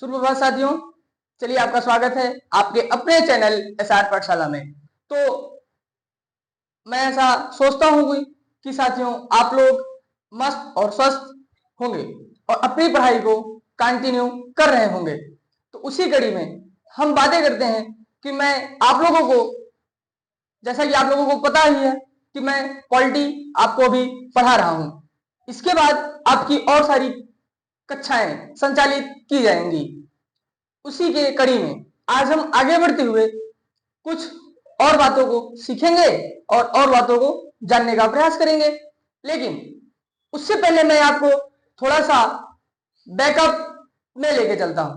सुप्रभात साथियों, चलिए आपका स्वागत है आपके अपने चैनल एसआर पाठशाला में। तो मैं ऐसा सोचता हूँ कि साथियों आप लोग मस्त और स्वस्थ होंगे और अपनी पढ़ाई को कंटिन्यू कर रहे होंगे। तो उसी कड़ी में हम बातें करते हैं कि मैं आप लोगों को, जैसा कि आप लोगों को पता ही है कि मैं पॉलिटी आपको अभी पढ़ा रहा हूँ। इसके बाद आपकी और सारी कक्षाएं संचालित की जाएंगी। उसी के कड़ी में आज हम आगे बढ़ते हुए कुछ और बातों को सीखेंगे और बातों को जानने का प्रयास करेंगे। लेकिन उससे पहले मैं आपको थोड़ा सा बैकअप में लेके चलता हूं।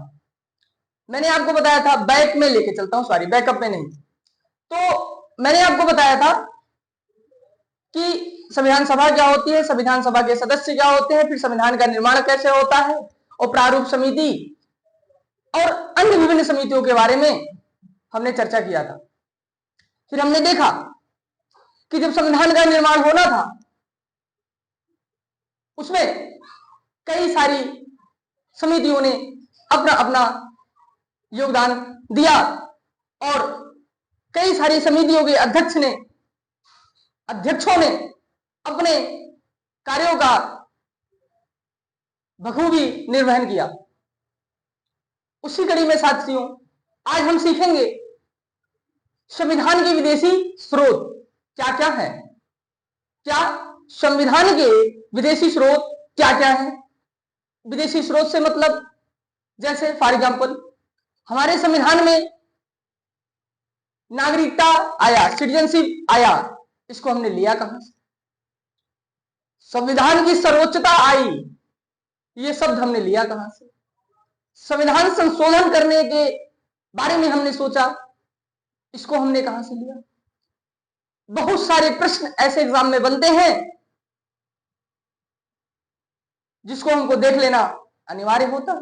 मैंने आपको बताया था बैक में लेके चलता हूं, सॉरी बैकअप में नहीं। तो मैंने आपको बताया था कि संविधान सभा क्या होती है, संविधान सभा के सदस्य क्या होते हैं, फिर संविधान का निर्माण कैसे होता है और प्रारूप समिति और अन्य विभिन्न समितियों के बारे में हमने चर्चा किया था। फिर हमने देखा कि जब संविधान का निर्माण होना था उसमें कई सारी समितियों ने अपना अपना योगदान दिया और कई सारी समितियों के अध्यक्षों ने अपने कार्यों का बखूबी निर्वहन किया। उसी कड़ी में साथियों आज हम सीखेंगे संविधान के विदेशी स्रोत क्या क्या है। क्या संविधान के विदेशी स्रोत क्या क्या है? विदेशी स्रोत से मतलब जैसे फॉर एग्जांपल हमारे संविधान में नागरिकता आया, सिटीजनशिप आया, इसको हमने लिया कहां से? संविधान की सर्वोच्चता आई, ये शब्द हमने लिया कहां से? संविधान संशोधन करने के बारे में हमने सोचा, इसको हमने कहां से लिया? बहुत सारे प्रश्न ऐसे एग्जाम में बनते हैं जिसको हमको देख लेना अनिवार्य होता।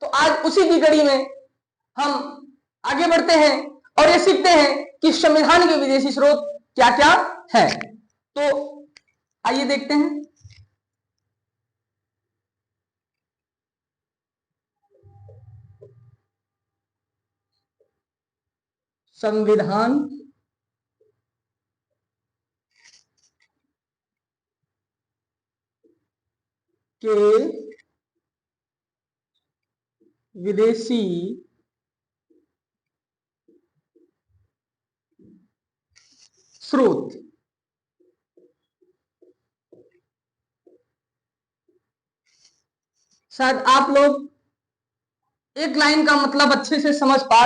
तो आज उसी की कड़ी में हम आगे बढ़ते हैं और ये सीखते हैं कि संविधान के विदेशी स्रोत क्या क्या है। तो आइए देखते हैं। संविधान के विदेशी स्रोत। शायद आप लोग एक लाइन का मतलब अच्छे से समझ पा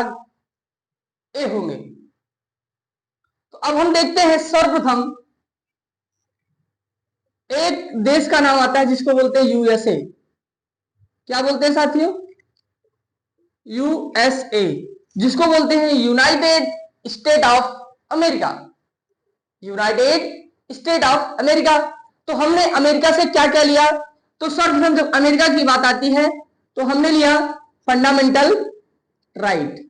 ए होंगे। तो अब हम देखते हैं सर्वप्रथम एक देश का नाम आता है जिसको बोलते हैं यूएसए। क्या बोलते हैं साथियों? यूएसए, जिसको बोलते हैं United state of America. United state of America. तो हमने अमेरिका से क्या क्या लिया? तो सर्वप्रथम जब अमेरिका की बात आती है तो हमने लिया फंडामेंटल राइट।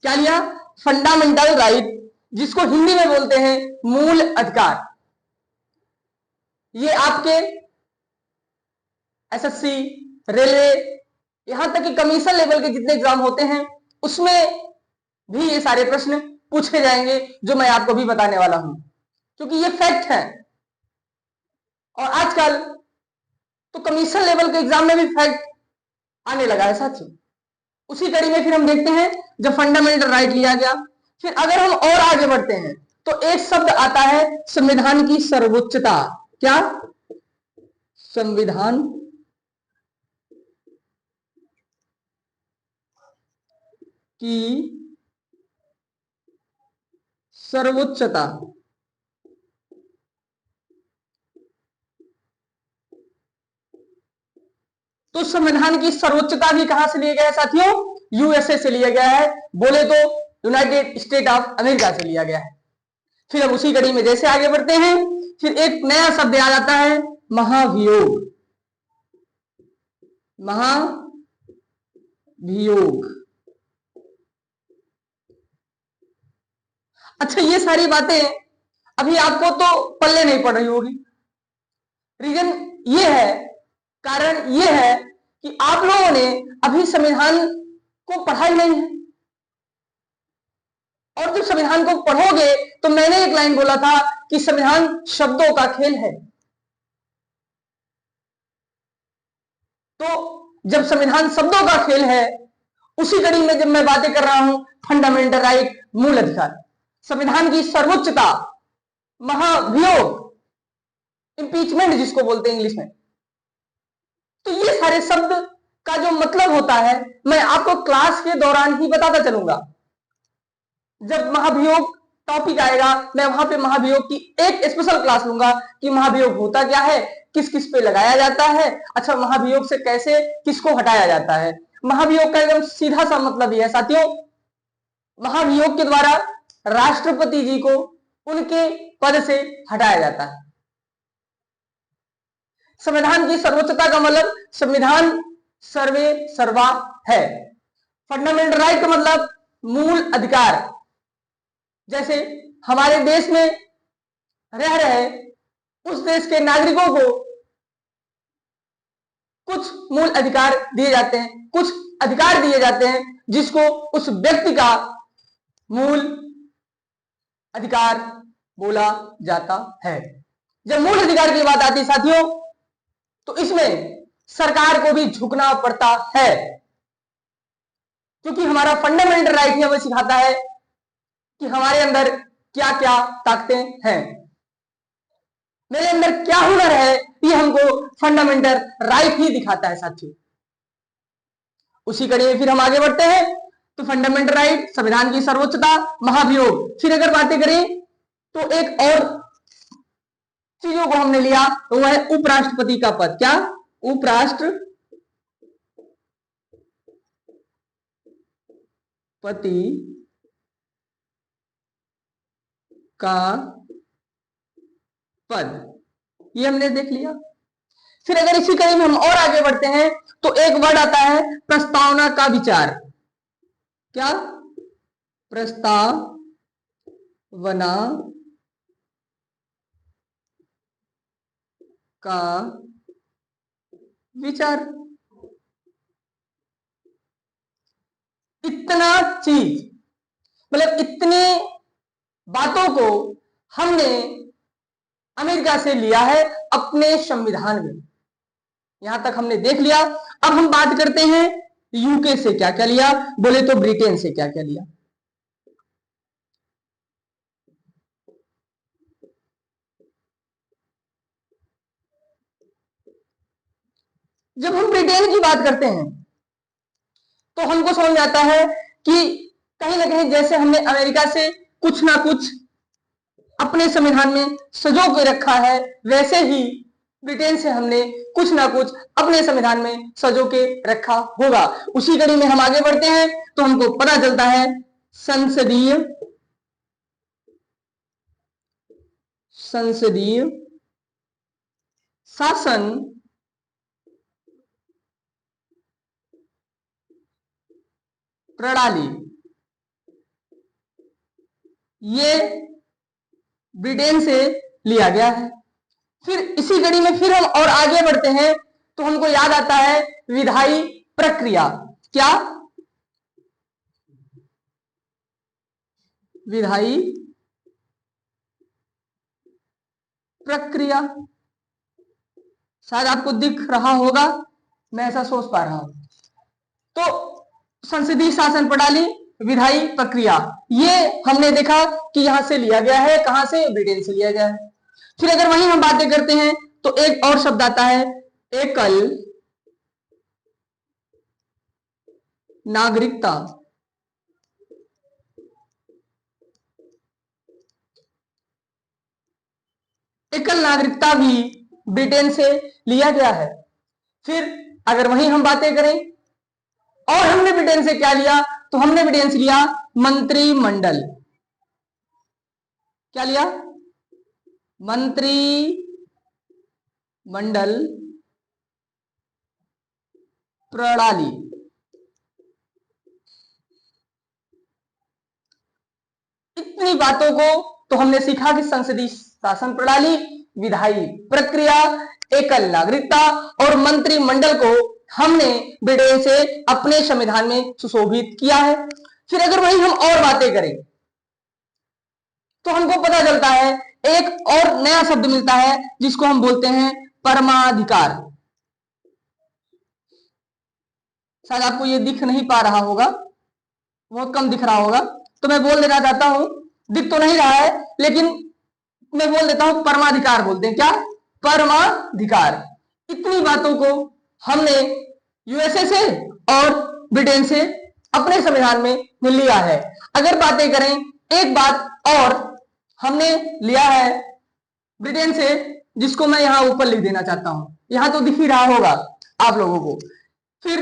क्या लिया? फंडामेंटल राइट, जिसको हिंदी में बोलते हैं मूल अधिकार। ये आपके एसएससी, रेलवे, यहां तक कि कमीशन लेवल के जितने एग्जाम होते हैं उसमें भी ये सारे प्रश्न पूछे जाएंगे जो मैं आपको भी बताने वाला हूं, क्योंकि ये फैक्ट है। और आजकल तो कमीशन लेवल के एग्जाम में भी फैक्ट आने लगा है साथियों। उसी कड़ी में फिर हम देखते हैं जब फंडामेंटल राइट लिया गया, फिर अगर हम और आगे बढ़ते हैं तो एक शब्द आता है संविधान की सर्वोच्चता। क्या? संविधान की सर्वोच्चता। तो संविधान की सर्वोच्चता भी कहां से लिया गया है साथियों? यूएसए से लिया गया है, बोले तो यूनाइटेड स्टेट ऑफ अमेरिका से लिया गया है। फिर अब उसी कड़ी में जैसे आगे बढ़ते हैं फिर एक नया शब्द आ जाता है महाभियोग। महाभियोग। अच्छा, ये सारी बातें अभी आपको तो पल्ले नहीं पड़ रही होगी। रीजन ये है, कारण ये है कि आप लोगों ने अभी संविधान को पढ़ा ही नहीं है, और जब संविधान को पढ़ोगे तो मैंने एक लाइन बोला था कि संविधान शब्दों का खेल है। तो जब संविधान शब्दों का खेल है, उसी कड़ी में जब मैं बातें कर रहा हूं फंडामेंटल राइट, मूल अधिकार, संविधान की सर्वोच्चता, महाभियोग, इंपीचमेंट जिसको बोलते हैं इंग्लिश में, तो ये सारे शब्द का जो मतलब होता है मैं आपको क्लास के दौरान ही बताता चलूंगा। जब महाभियोग टॉपिक आएगा मैं वहां पे महाभियोग की एक स्पेशल क्लास लूंगा कि महाभियोग होता क्या है, किस किस पे लगाया जाता है, अच्छा महाभियोग से कैसे किसको हटाया जाता है। महाभियोग का एकदम सीधा सा मतलब यह है साथियों, महाभियोग के द्वारा राष्ट्रपति जी को उनके पद से हटाया जाता है। संविधान की सर्वोच्चता का मतलब संविधान सर्वे सर्वा है। फंडामेंटल राइट का मतलब मूल अधिकार, जैसे हमारे देश में रह रहे उस देश के नागरिकों को कुछ मूल अधिकार दिए जाते हैं, कुछ अधिकार दिए जाते हैं जिसको उस व्यक्ति का मूल अधिकार बोला जाता है। जब मूल अधिकार की बात आती है साथियों, तो इसमें सरकार को भी झुकना पड़ता है, क्योंकि हमारा फंडामेंटल राइट ही हमें सिखाता है कि हमारे अंदर क्या क्या ताकतें हैं, मेरे अंदर क्या हुनर है, ये हमको फंडामेंटल राइट ही दिखाता है साथियों। उसी कड़ी में फिर हम आगे बढ़ते हैं। तो फंडामेंटल राइट, संविधान की सर्वोच्चता, महाभियोग, फिर अगर बातें करें तो एक और चीजों को हमने लिया तो वह है उपराष्ट्रपति का पद। क्या? उपराष्ट्रपति का पद, ये हमने देख लिया। फिर अगर इसी कड़ी में हम और आगे बढ़ते हैं तो एक वर्ड आता है प्रस्तावना का विचार। क्या? प्रस्तावना का विचार। इतना चीज, मतलब इतनी बातों को हमने अमेरिका से लिया है अपने संविधान में। यहां तक हमने देख लिया। अब हम बात करते हैं यूके से क्या क्या लिया, बोले तो ब्रिटेन से क्या क्या लिया। जब हम ब्रिटेन की बात करते हैं तो हमको समझ आता है कि कहीं ना कहीं जैसे हमने अमेरिका से कुछ ना कुछ अपने संविधान में सजो के रखा है, वैसे ही ब्रिटेन से हमने कुछ ना कुछ अपने संविधान में सजो के रखा होगा। उसी कड़ी में हम आगे बढ़ते हैं तो हमको पता चलता है संसदीय शासन प्रणाली, ये ब्रिटेन से लिया गया है। फिर इसी कड़ी में फिर हम और आगे बढ़ते हैं तो हमको याद आता है विधायी प्रक्रिया। क्या? विधायी प्रक्रिया, शायद आपको दिख रहा होगा, मैं ऐसा सोच पा रहा हूं। तो संसदीय शासन प्रणाली, विधायी प्रक्रिया, ये हमने देखा कि यहां से लिया गया है। कहां से? ब्रिटेन से लिया गया है। फिर अगर वहीं हम बातें करते हैं तो एक और शब्द आता है एकल नागरिकता। एकल नागरिकता भी ब्रिटेन से लिया गया है। फिर अगर वहीं हम बातें करें और हमने ब्रिटेन से क्या लिया, तो हमने ब्रिटेन से लिया मंत्रिमंडल। क्या लिया? मंत्रिमंडल प्रणाली। इतनी बातों को तो हमने सीखा कि संसदीय शासन प्रणाली, विधायी प्रक्रिया, एकल नागरिकता और मंत्रिमंडल को हमने ब्रिटेन से अपने संविधान में सुशोभित किया है। फिर अगर वही हम और बातें करें तो हमको पता चलता है एक और नया शब्द मिलता है जिसको हम बोलते हैं परमाधिकार। शायद आपको ये दिख नहीं पा रहा होगा, बहुत कम दिख रहा होगा, तो मैं बोल देना चाहता हूं, दिख तो नहीं रहा है लेकिन मैं बोल देता हूं, परमाधिकार बोलते हैं। क्या? परमाधिकार। इतनी बातों को हमने यूएसए से और ब्रिटेन से अपने संविधान में लिया है। अगर बातें करें, एक बात और हमने लिया है ब्रिटेन से, जिसको मैं यहां ऊपर लिख देना चाहता हूं, यहां तो दिख ही रहा होगा आप लोगों को। फिर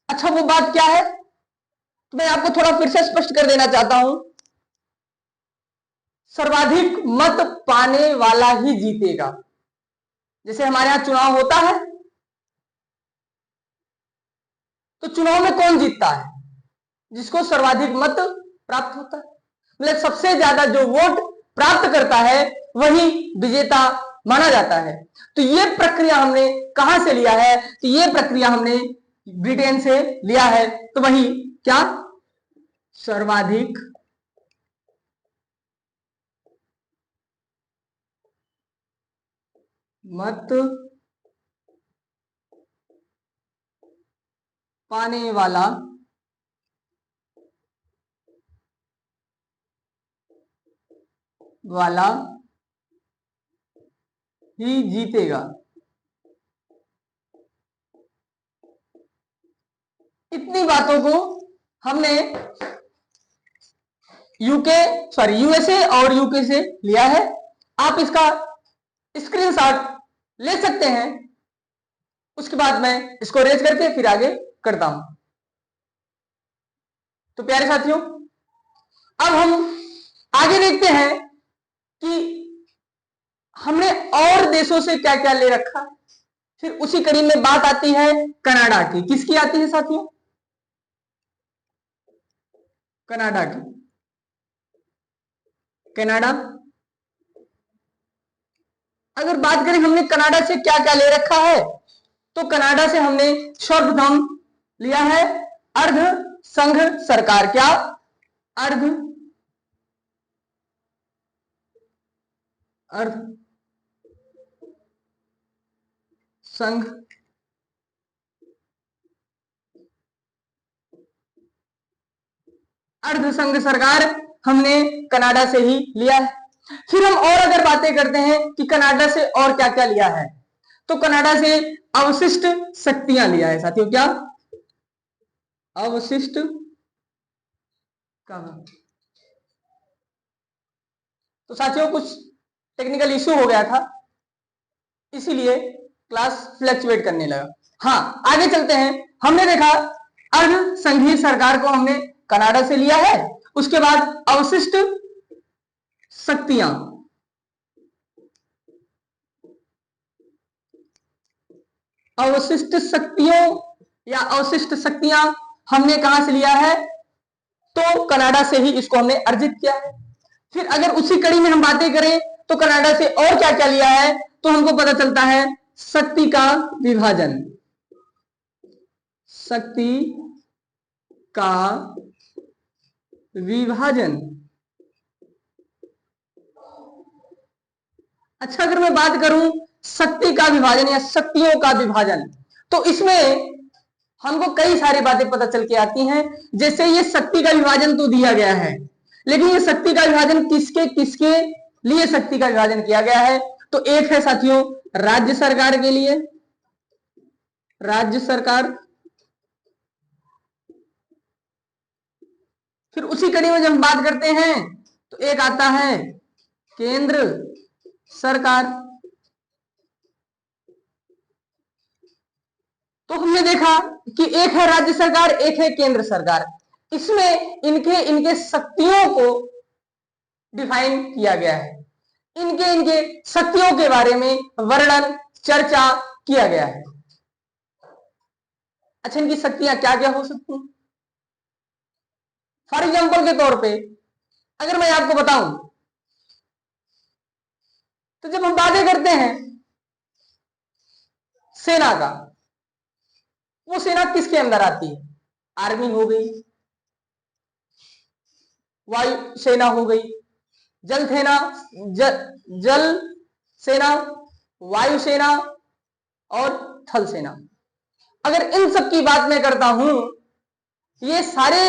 अच्छा, वो बात क्या है तो मैं आपको थोड़ा फिर से स्पष्ट कर देना चाहता हूं। सर्वाधिक मत पाने वाला ही जीतेगा। जैसे हमारे यहां चुनाव होता है तो चुनाव में कौन जीतता है? जिसको सर्वाधिक मत प्राप्त होता है, मतलब सबसे ज्यादा जो वोट प्राप्त करता है वही विजेता माना जाता है। तो ये प्रक्रिया हमने कहां से लिया है? तो ये प्रक्रिया हमने ब्रिटेन से लिया है। तो वही क्या? सर्वाधिक मत पाने वाला ही जीतेगा। इतनी बातों को हमने यूएसए और यूके से लिया है। आप इसका स्क्रीनशॉट ले सकते हैं। उसके बाद मैं इसको रेज करके फिर आगे करता हूं। तो प्यारे साथियों, अब हम आगे देखते हैं कि हमने और देशों से क्या क्या ले रखा। फिर उसी कड़ी में बात आती है कनाडा की। किसकी आती है साथियों? कनाडा की। कनाडा, अगर बात करें हमने कनाडा से क्या क्या ले रखा है, तो कनाडा से हमने सर्वप्रथम लिया है अर्ध संघ सरकार। क्या? अर्ध संघ अर्ध संघ सरकार हमने कनाडा से ही लिया है। फिर हम और अगर बातें करते हैं कि कनाडा से और क्या क्या लिया है, तो कनाडा से अवशिष्ट शक्तियां लिया है साथियों। क्या? अवशिष्ट का। तो साथियों कुछ टेक्निकल इश्यू हो गया था, इसीलिए क्लास फ्लक्चुएट करने लगा। हाँ, आगे चलते हैं। हमने देखा अर्ध संघीय सरकार को हमने कनाडा से लिया है। उसके बाद अवशिष्ट शक्तियां, अवशिष्ट शक्तियों या अवशिष्ट शक्तियां हमने कहां से लिया है? तो कनाडा से ही इसको हमने अर्जित किया है। फिर अगर उसी कड़ी में हम बातें करें तो कनाडा से और क्या क्या लिया है, तो हमको पता चलता है शक्ति का विभाजन। शक्ति का विभाजन। अच्छा, अगर मैं बात करूं शक्ति का विभाजन या शक्तियों का विभाजन, तो इसमें हमको कई सारी बातें पता चल के आती हैं। जैसे ये शक्ति का विभाजन तो दिया गया है, लेकिन ये शक्ति का विभाजन किसके किसके लिए शक्ति का विभाजन किया गया है? तो एक है साथियों राज्य सरकार के लिए, राज्य सरकार। फिर उसी कड़ी में जब हम बात करते हैं तो एक आता है केंद्र सरकार। तो हमने देखा कि एक है राज्य सरकार, एक है केंद्र सरकार। इसमें इनके इनके शक्तियों को डिफाइन किया गया है। इनके इनके शक्तियों के बारे में वर्णन चर्चा किया गया है। अच्छा, इनकी शक्तियां क्या क्या हो सकती हैं? फॉर एग्जाम्पल के तौर पे अगर मैं आपको बताऊं, तो जब हम बातें करते हैं सेना का, वो सेना किसके अंदर आती है? आर्मी हो गई, वायु सेना हो गई, जल सेना, जल सेना, वायु सेना और थल सेना। अगर इन सब की बात मैं करता हूं, ये सारे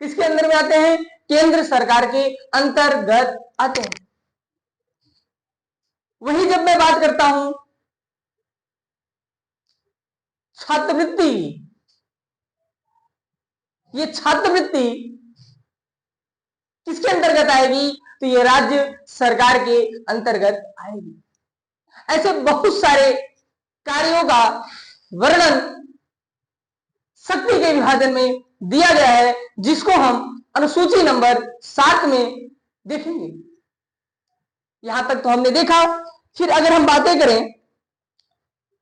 किसके अंदर में आते हैं? केंद्र सरकार के अंतर्गत आते हैं। वही जब मैं बात करता हूं छात्रवृत्ति, ये छात्रवृत्ति किसके अंतर्गत आएगी? तो ये राज्य सरकार के अंतर्गत आएगी। ऐसे बहुत सारे कार्यों का वर्णन शक्ति के विभाजन में दिया गया है, जिसको हम अनुसूची नंबर 7 में देखेंगे। यहां तक तो हमने देखा। फिर अगर हम बातें करें,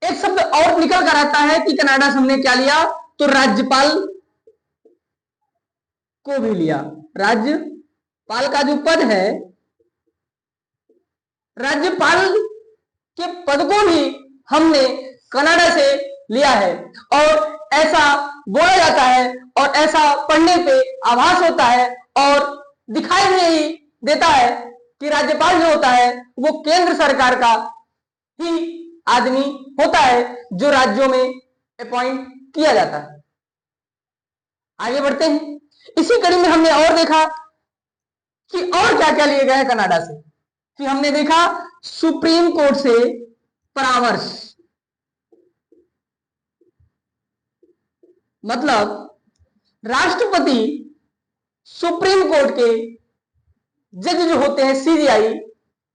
एक शब्द और निकल कर आता है कि कनाडा से हमने क्या लिया? तो राज्यपाल को भी लिया। राज्यपाल का जो पद है, राज्यपाल के पद को भी हमने कनाडा से लिया है। और ऐसा बोला जाता है और ऐसा पढ़ने पे आभास होता है और दिखाई नहीं देता है कि राज्यपाल जो होता है वो केंद्र सरकार का ही आदमी होता है, जो राज्यों में अपॉइंट किया जाता है। आगे बढ़ते हैं। इसी कड़ी में हमने और देखा कि और क्या क्या लिए गए हैं कनाडा से। फिर हमने देखा सुप्रीम कोर्ट से परामर्श, मतलब राष्ट्रपति सुप्रीम कोर्ट के जज जो होते हैं, CGI,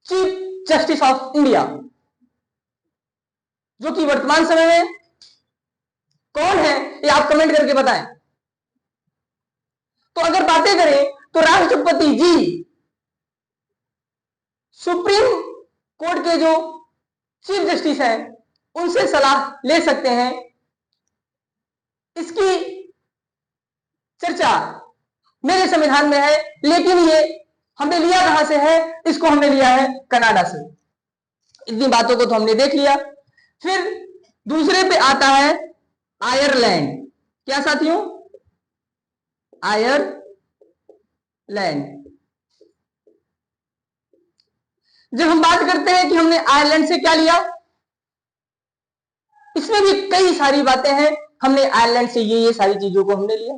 chief justice of India, जो कि वर्तमान समय में कौन है ये आप कमेंट करके बताएं। तो अगर बातें करें तो राष्ट्रपति जी सुप्रीम कोर्ट के जो चीफ जस्टिस हैं उनसे सलाह ले सकते हैं। इसकी चर्चा मेरे संविधान में है, लेकिन ये हमने लिया कहां से है? इसको हमने लिया है कनाडा से। इतनी बातों को तो हमने देख लिया। फिर दूसरे पे आता है आयरलैंड। क्या साथियों? आयरलैंड। जब हम बात करते हैं कि हमने आयरलैंड से क्या लिया, इसमें भी कई सारी बातें हैं। हमने आयरलैंड से ये सारी चीजों को हमने लिया।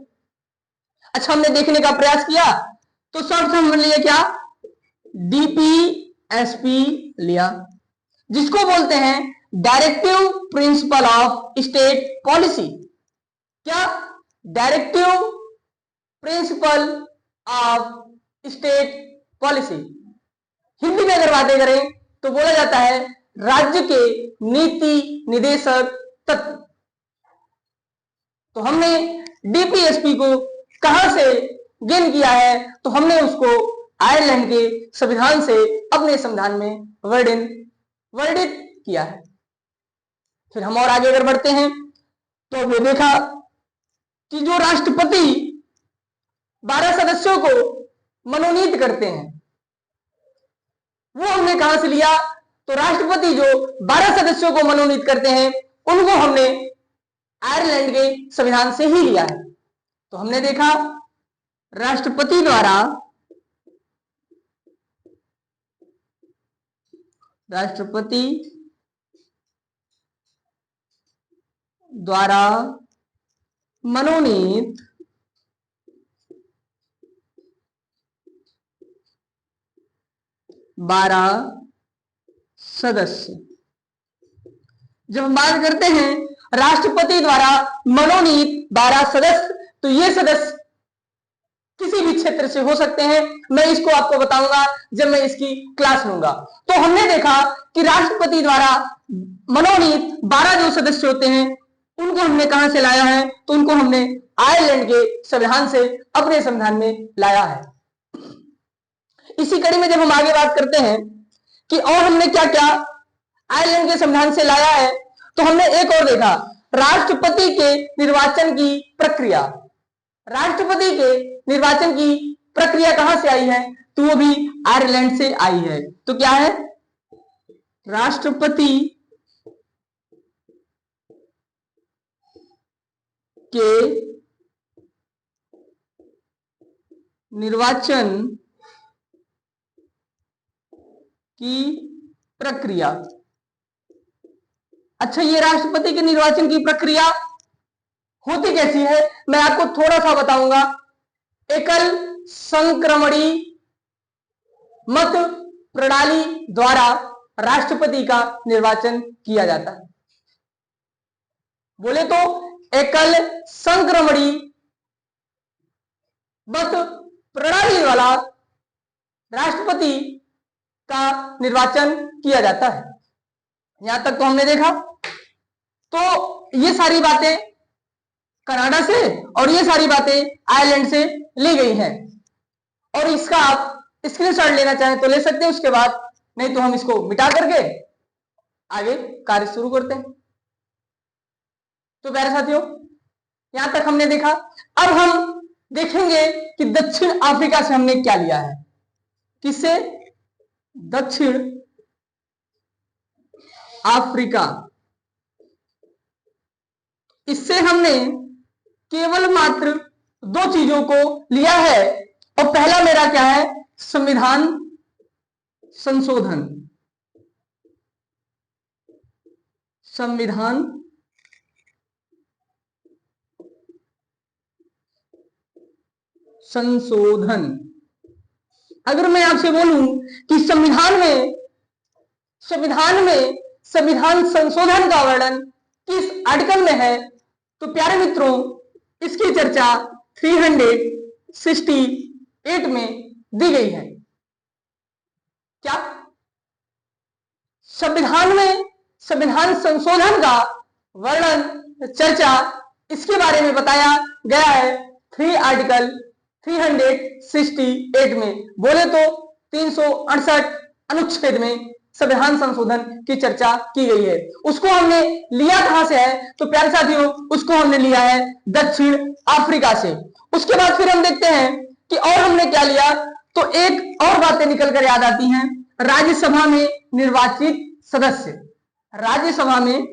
अच्छा, हमने देखने का प्रयास किया तो शॉर्ट हमने लिया क्या? डीपीएसपी लिया, जिसको बोलते हैं directive principle of state policy. क्या? Directive principle of state policy. Hindi में अगर बातें करें तो बोला जाता है राज्य के नीति निदेशक तत्व। तो हमने डीपीएसपी को कहां से गेन किया है? तो हमने उसको आयरलैंड के संविधान से अपने संविधान में वर्णित किया है। फिर हम और आगे अगर बढ़ते हैं तो हमने देखा कि जो राष्ट्रपति 12 सदस्यों को मनोनीत करते हैं, वो हमने कहां से लिया? तो राष्ट्रपति जो 12 सदस्यों को मनोनीत करते हैं उनको हमने आयरलैंड के संविधान से ही लिया है। तो हमने देखा राष्ट्रपति द्वारा मनोनीत 12 सदस्य। जब हम बात करते हैं राष्ट्रपति द्वारा मनोनीत 12 सदस्य, तो ये सदस्य किसी भी क्षेत्र से हो सकते हैं। मैं इसको आपको बताऊंगा जब मैं इसकी क्लास लूंगा। तो हमने देखा कि राष्ट्रपति द्वारा मनोनीत 12 जो सदस्य होते हैं उनको हमने कहां से लाया है? तो उनको हमने आयरलैंड के संविधान से अपने संविधान में लाया है। इसी कड़ी में जब हम आगे बात करते हैं कि और हमने क्या क्या आयरलैंड के संविधान से लाया है, तो हमने एक और देखा राष्ट्रपति के निर्वाचन की प्रक्रिया। राष्ट्रपति के निर्वाचन की प्रक्रिया कहां से आई है? तो वो भी आयरलैंड से आई है। तो क्या है? राष्ट्रपति के निर्वाचन की प्रक्रिया। अच्छा, ये राष्ट्रपति के निर्वाचन की प्रक्रिया होती कैसी है, मैं आपको थोड़ा सा बताऊंगा। एकल संक्रमणी मत प्रणाली द्वारा राष्ट्रपति का निर्वाचन किया जाता है। बोले तो एकल संक्रमणी मत प्रणाली वाला राष्ट्रपति का निर्वाचन किया जाता है। यहां तक तो हमने देखा। तो ये सारी बातें कनाडा से और ये सारी बातें आयरलैंड से ली गई हैं, और इसका आप स्क्रीनशॉट लेना चाहें तो ले सकते हैं, उसके बाद नहीं तो हम इसको मिटा करके आगे कार्य शुरू करते हैं। तो प्यारे साथियों, यहां तक हमने देखा। अब हम देखेंगे कि दक्षिण अफ्रीका से हमने क्या लिया है। किससे? दक्षिण अफ्रीका। इससे हमने केवल मात्र दो चीजों को लिया है, और पहला मेरा क्या है? संविधान संशोधन। संविधान संशोधन। अगर मैं आपसे बोलूं कि संविधान संशोधन का वर्णन किस आर्टिकल में है, तो प्यारे मित्रों, इसकी चर्चा 368 में दी गई है। क्या? संविधान संशोधन का वर्णन, चर्चा, इसके बारे में बताया गया है आर्टिकल 368 में। बोले तो 368 अनुच्छेद में संविधान संशोधन की चर्चा की गई है। उसको हमने लिया कहां से है, तो प्यारे साथियों, उसको हमने लिया है दक्षिण अफ्रीका से। उसके बाद फिर हम देखते हैं कि और हमने क्या लिया, तो एक और बातें निकल कर याद आती हैं। राज्यसभा में निर्वाचित सदस्य। राज्यसभा में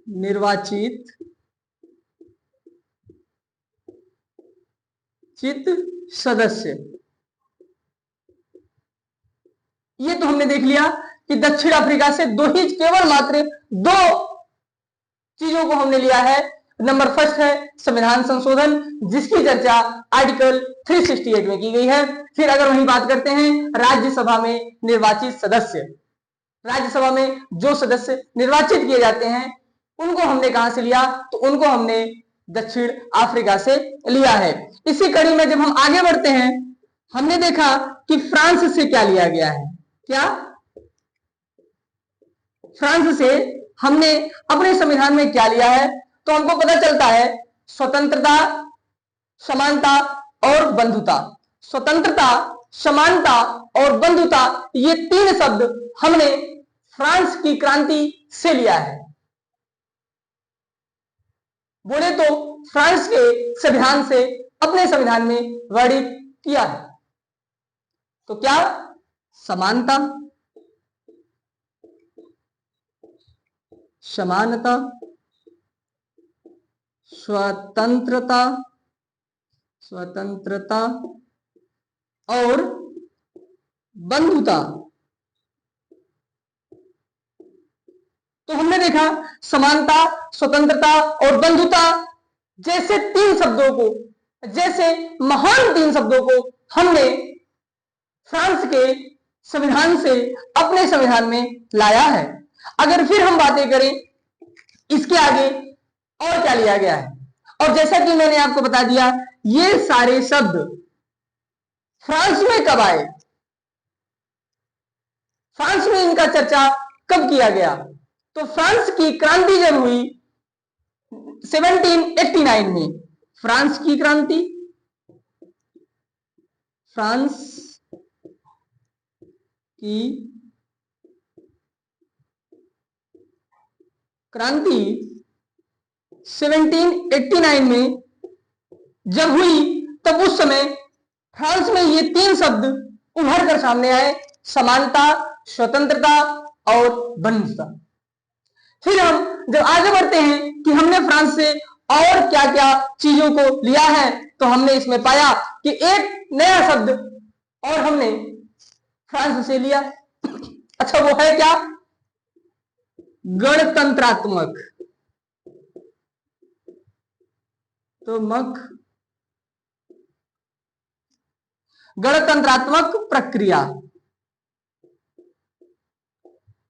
निर्वाचित सदस्य। ये तो हमने देख लिया कि दक्षिण अफ्रीका से केवल मात्र दो चीजों को हमने लिया है। नंबर फर्स्ट है संविधान संशोधन, जिसकी चर्चा आर्टिकल 368 में की गई है। फिर अगर वही बात करते हैं राज्यसभा में निर्वाचित सदस्य, राज्यसभा में जो सदस्य निर्वाचित किए जाते हैं उनको हमने कहां से लिया, तो उनको हमने दक्षिण अफ्रीका से लिया है। इसी कड़ी में जब हम आगे बढ़ते हैं, हमने देखा कि फ्रांस से क्या लिया गया है। क्या? फ्रांस से हमने अपने संविधान में क्या लिया है, तो हमको पता चलता है स्वतंत्रता, समानता और बंधुता। स्वतंत्रता, समानता और बंधुता, ये तीन शब्द हमने फ्रांस की क्रांति से लिया है। बोले तो फ्रांस के संविधान से अपने संविधान में वर्णित किया है। तो क्या? समानता, समानता, स्वतंत्रता और बंधुता। तो हमने देखा समानता, स्वतंत्रता और बंधुता जैसे तीन शब्दों को, जैसे महान तीन शब्दों को हमने फ्रांस के संविधान से अपने संविधान में लाया है। अगर फिर हम बातें करें इसके आगे और क्या लिया गया है, और जैसा कि मैंने आपको बता दिया, ये सारे शब्द फ्रांस में कब आए, फ्रांस में इनका चर्चा कब किया गया, तो फ्रांस की क्रांति जब हुई 1789 में, फ्रांस की क्रांति, फ्रांस की क्रांति 1789 में जब हुई, तब उस समय फ्रांस में ये तीन शब्द उभर कर सामने आए, समानता, स्वतंत्रता और बंधुता। फिर हम जब आगे बढ़ते हैं कि हमने फ्रांस से और क्या क्या चीजों को लिया है, तो हमने इसमें पाया कि एक नया शब्द और हमने फ्रांस से लिया। अच्छा, वो है क्या? गणतंत्रात्मक। तो गणतंत्रात्मक प्रक्रिया।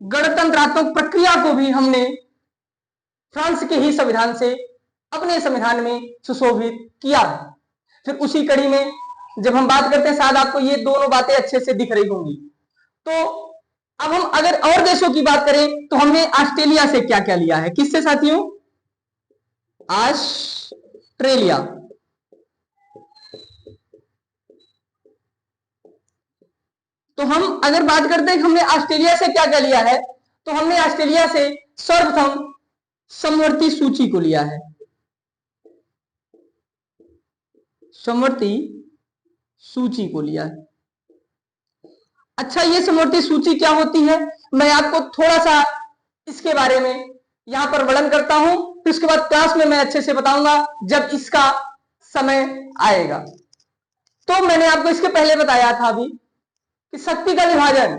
गणतंत्रात्मक प्रक्रिया को भी हमने फ्रांस के ही संविधान से अपने संविधान में सुशोभित किया। फिर उसी कड़ी में जब हम बात करते हैं, शायद आपको ये दोनों बातें अच्छे से दिख रही होंगी। तो अब हम अगर और देशों की बात करें तो हमने ऑस्ट्रेलिया से क्या क्या लिया है? किससे साथियों? ऑस्ट्रेलिया। तो हम अगर बात करते हैं कि हमने ऑस्ट्रेलिया से क्या क्या लिया है, तो हमने ऑस्ट्रेलिया से सर्वप्रथम समवर्ती सूची को लिया है। समवर्ती सूची को लिया है। अच्छा, ये समवर्ती सूची क्या होती है? मैं आपको थोड़ा सा इसके बारे में यहां पर वर्णन करता हूं, फिर उसके बाद क्लास में मैं अच्छे से बताऊंगा जब इसका समय आएगा। तो मैंने आपको इसके पहले बताया था अभी कि शक्ति का विभाजन,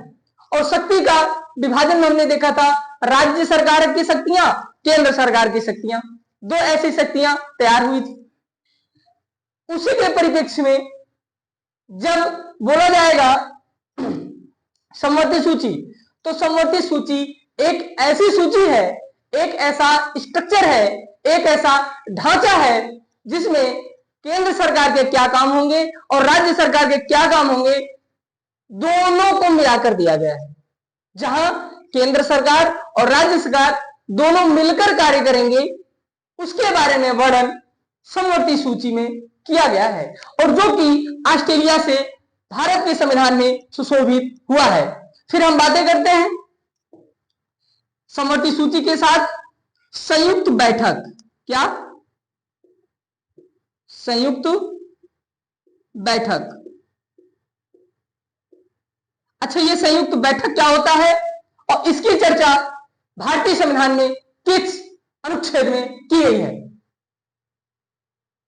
और शक्ति का विभाजन में हमने देखा था राज्य सरकार की शक्तियां, केंद्र सरकार की शक्तियां, दो ऐसी शक्तियां तैयार हुई थी। उसी के परिप्रेक्ष्य में जब बोला जाएगा समवर्ती सूची, तो समवर्ती सूची एक ऐसी सूची है, एक ऐसा स्ट्रक्चर है, एक ऐसा ढांचा है जिसमें केंद्र सरकार के क्या काम होंगे और राज्य सरकार के क्या काम होंगे, दोनों को मिलाकर दिया गया है। जहां केंद्र सरकार और राज्य सरकार दोनों मिलकर कार्य करेंगे, उसके बारे में वर्णन समवर्ती सूची में किया गया है, और जो कि ऑस्ट्रेलिया से भारत के संविधान में सुशोभित हुआ है। फिर हम बातें करते हैं समवर्ती सूची के साथ संयुक्त बैठक। क्या? संयुक्त बैठक। अच्छा, ये संयुक्त बैठक क्या होता है और इसकी चर्चा भारतीय संविधान में किस अनुच्छेद में की गई है?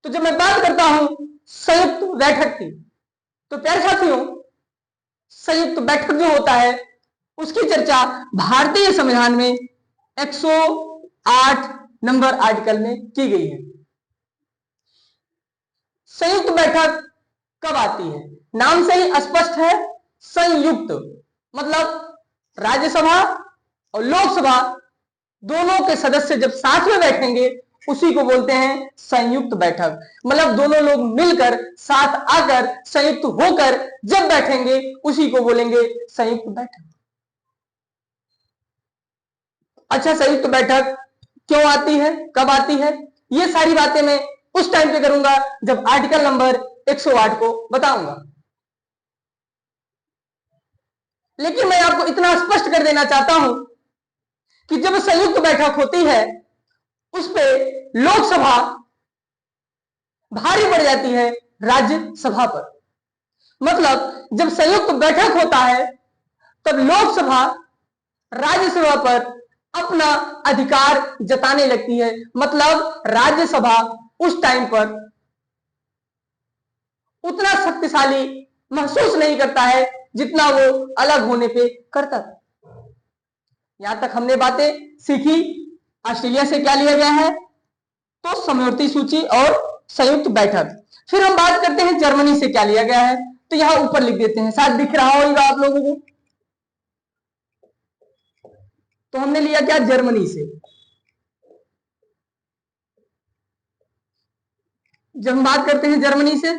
तो जब मैं बात करता हूं संयुक्त बैठक की, तो प्यारे साथियों, संयुक्त बैठक जो होता है उसकी चर्चा भारतीय संविधान में 108 नंबर आर्टिकल में की गई है। संयुक्त बैठक कब आती है? नाम से ही स्पष्ट है, संयुक्त मतलब राज्यसभा और लोकसभा दोनों के सदस्य जब साथ में बैठेंगे उसी को बोलते हैं संयुक्त बैठक। मतलब दोनों लोग मिलकर साथ आकर संयुक्त होकर जब बैठेंगे उसी को बोलेंगे संयुक्त बैठक। अच्छा, संयुक्त बैठक क्यों आती है, कब आती है, ये सारी बातें मैं उस टाइम पे करूंगा जब आर्टिकल नंबर 108 को बताऊंगा। लेकिन मैं आपको इतना स्पष्ट कर देना चाहता हूं कि जब संयुक्त बैठक होती है उस पे लोकसभा भारी पड़ जाती है राज्यसभा पर। मतलब जब संयुक्त बैठक होता है तब लोकसभा राज्यसभा पर अपना अधिकार जताने लगती है। मतलब राज्यसभा उस टाइम पर उतना शक्तिशाली महसूस नहीं करता है जितना वो अलग होने पे करता था। यहां तक हमने बातें सीखी। ऑस्ट्रेलिया से क्या लिया गया है? तो समवर्ती सूची और संयुक्त बैठक। फिर हम बात करते हैं जर्मनी से क्या लिया गया है, तो यहां ऊपर लिख देते हैं, शायद दिख रहा होगा आप लोगों को। तो हमने लिया क्या? जर्मनी से। जब हम बात करते हैं जर्मनी से,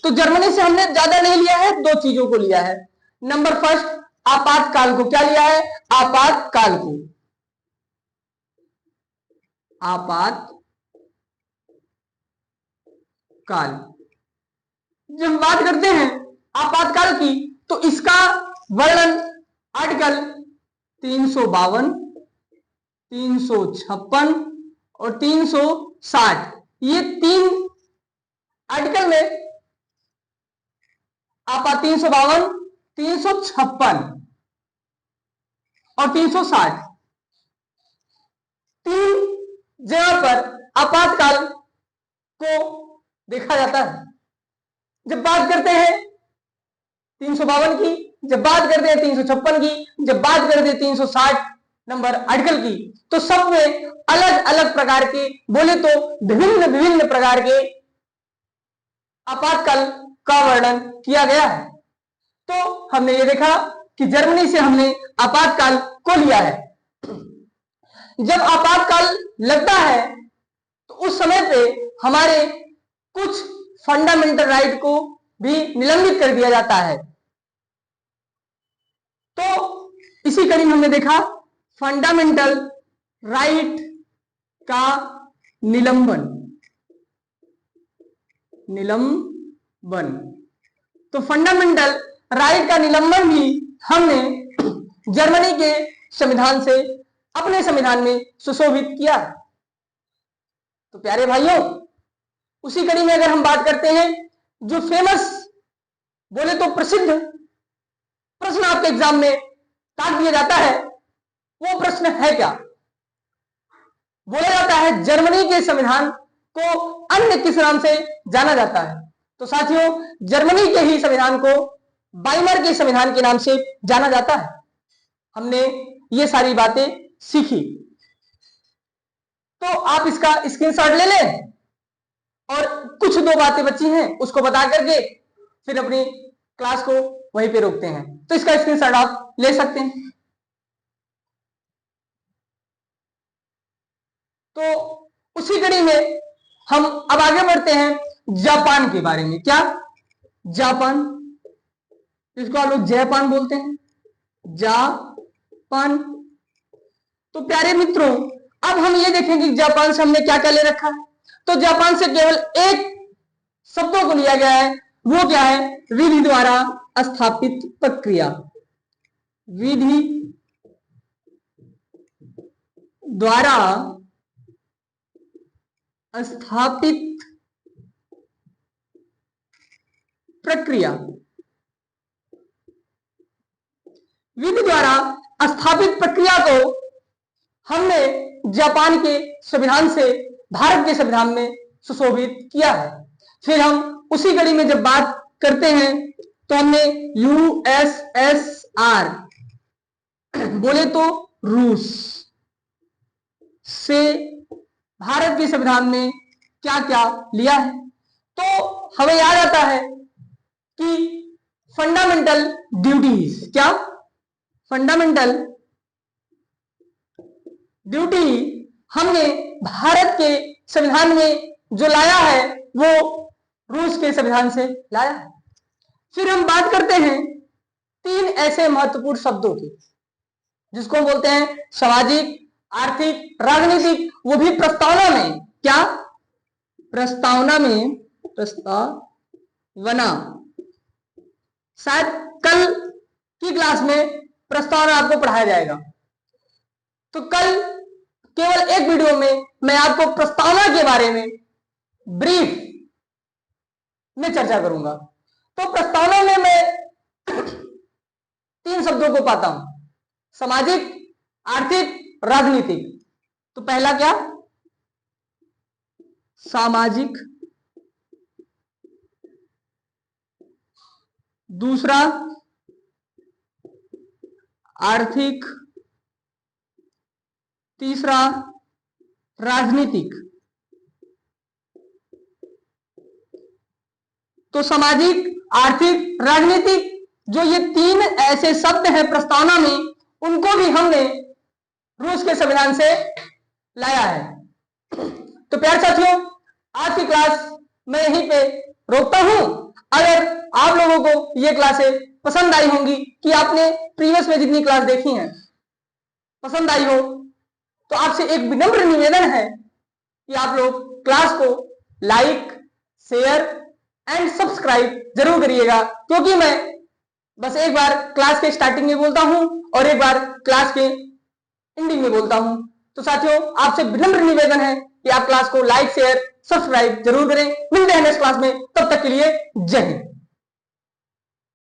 तो जर्मनी से हमने ज्यादा नहीं लिया है, दो चीजों को लिया है। नंबर फर्स्ट, आपातकाल को क्या लिया है? आपातकाल को। आपातकाल। जब हम बात करते हैं आपातकाल की, तो इसका वर्णन आर्टिकल 352, 356 और 360, ये तीन आर्टिकल में आपा 352, 356 और 360, तीन जगह पर आपातकाल को देखा जाता है। जब बात करते हैं 352 की, जब बात करते हैं 356 की, जब बात करते हैं 360 नंबर आर्टिकल की, तो सब में अलग अलग प्रकार के, बोले तो विभिन्न विभिन्न प्रकार के आपातकाल का वर्णन किया गया है। तो हमने ये देखा कि जर्मनी से हमने आपातकाल को लिया है। जब आपातकाल लगता है तो उस समय पे हमारे कुछ फंडामेंटल राइट को भी निलंबित कर दिया जाता है। तो इसी कड़ी में हमने देखा फंडामेंटल राइट का निलंबन। तो फंडामेंटल राइट का निलंबन भी हमने जर्मनी के संविधान से अपने संविधान में सुशोभित किया। तो प्यारे भाइयों, उसी कड़ी में अगर हम बात करते हैं, जो फेमस, बोले तो प्रसिद्ध प्रश्न आपके एग्जाम में काट दिया जाता है, वो प्रश्न है क्या? बोला जाता है जर्मनी के संविधान को अन्य किस नाम से जाना जाता है? तो साथियों, जर्मनी के ही संविधान को वाइमर के संविधान के नाम से जाना जाता है। हमने ये सारी बातें सीखी, तो आप इसका स्क्रीनशॉट ले लें और कुछ दो बातें बची हैं उसको बता करके फिर अपनी क्लास को वहीं पे रोकते हैं। तो इसका स्क्रीनशॉट आप ले सकते हैं। तो उसी कड़ी में हम अब आगे बढ़ते हैं जापान के बारे में। क्या? जापान, इसको आप लोग जापान बोलते हैं, जापान। तो प्यारे मित्रों, अब हम ये देखेंगे कि जापान से हमने क्या क्या ले रखा है। तो जापान से केवल एक शब्दों को लिया गया है, वो क्या है? विधि द्वारा स्थापित प्रक्रिया। विधि द्वारा स्थापित प्रक्रिया। विधि द्वारा स्थापित प्रक्रिया को हमने जापान के संविधान से भारत के संविधान में सुशोभित किया है। फिर हम उसी कड़ी में जब बात करते हैं तो हमने यूएसएसआर, बोले तो रूस से भारत के संविधान में क्या क्या लिया है। तो हमें याद आता है कि फंडामेंटल ड्यूटीज, क्या? फंडामेंटल ड्यूटी हमने भारत के संविधान में जो लाया है वो रूस के संविधान से लाया है। फिर हम बात करते हैं तीन ऐसे महत्वपूर्ण शब्दों की जिसको हम बोलते हैं सामाजिक, आर्थिक, राजनीतिक, वो भी प्रस्तावना में। क्या? प्रस्तावना में, प्रस्तावना। शायद कल की क्लास में प्रस्तावना आपको पढ़ाया जाएगा। तो कल केवल एक वीडियो में मैं आपको प्रस्तावना के बारे में ब्रीफ में चर्चा करूंगा। तो प्रस्तावना में मैं तीन शब्दों को पाता हूं, सामाजिक, आर्थिक, राजनीतिक। तो पहला क्या? सामाजिक, दूसरा आर्थिक, तीसरा राजनीतिक। तो सामाजिक, आर्थिक, राजनीतिक, जो ये तीन ऐसे शब्द हैं प्रस्तावना में, उनको भी हमने रूस के संविधान से लाया है। तो प्यारे साथियों, आज की क्लास मैं यहीं पे रोकता हूं। अगर आप लोगों को ये क्लासें पसंद आई होंगी, कि आपने प्रीवियस में जितनी क्लास देखी हैं पसंद आई हो, तो आपसे एक विनम्र निवेदन है कि आप लोग क्लास को लाइक, शेयर एंड सब्सक्राइब जरूर करिएगा, क्योंकि मैं बस एक बार क्लास के स्टार्टिंग में बोलता हूं और एक बार क्लास के एंडिंग में बोलता हूं। तो साथियों, आपसे विनम्र निवेदन है कि आप क्लास को लाइक, शेयर, सब्सक्राइब जरूर करें। मिलते हैं नेक्स्ट क्लास में, तब तक के लिए जय हिंद।